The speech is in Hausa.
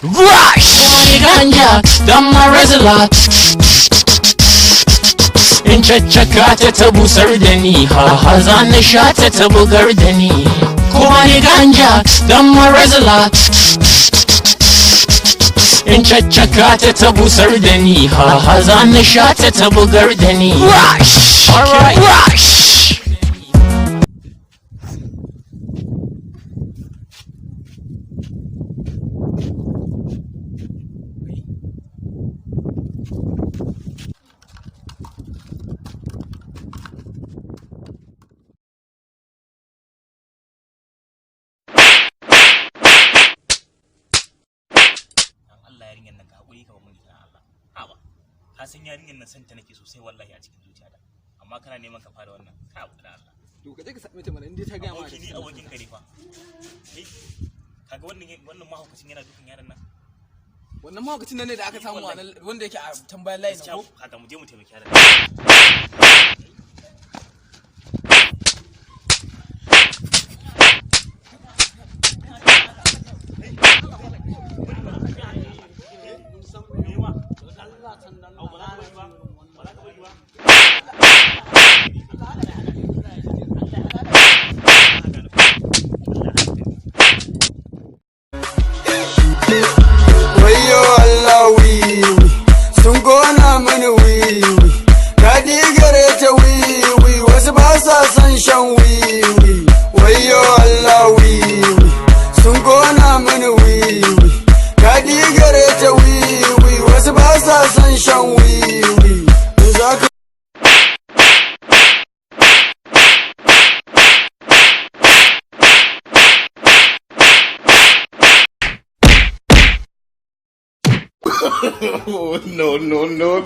Rush! Ganja, damma razala. In caccaka ta busar da ni, ha za na sha ta bugar da ni. Kuma ni ganja, damma razala. In caccaka ta busar da ni, ha za na sha ta bugar da ni. Rush! Alright, rush! Yarinyar nan ka haƙuri ka ba mun kira Allah. Haba. Ka san yarinyar nan san ta nake sosai wallahi a cikin zuciyata. Amma kana neman ka fara wannan. Ka haƙuri Allah. To ka je ka same ta mana in dai ta ga ma da ni abokin ka ne fa. Kai kaga wannan mahaukacin yana dukan yaron nan. Wannan mahaukacin nan ne da aka samu wanda yake a tambayar layin ko? Haka mu je mu taimaki yaron. Wayyo Allah wiwi sun gona mini wiwi dadi gareta wiwi wasu ba sa son shan wiwi. Wayyo Allah wiwi sun gona mini wiwi dadi gareta wiwi wasu ba sa son shan wiwi. Oh, no.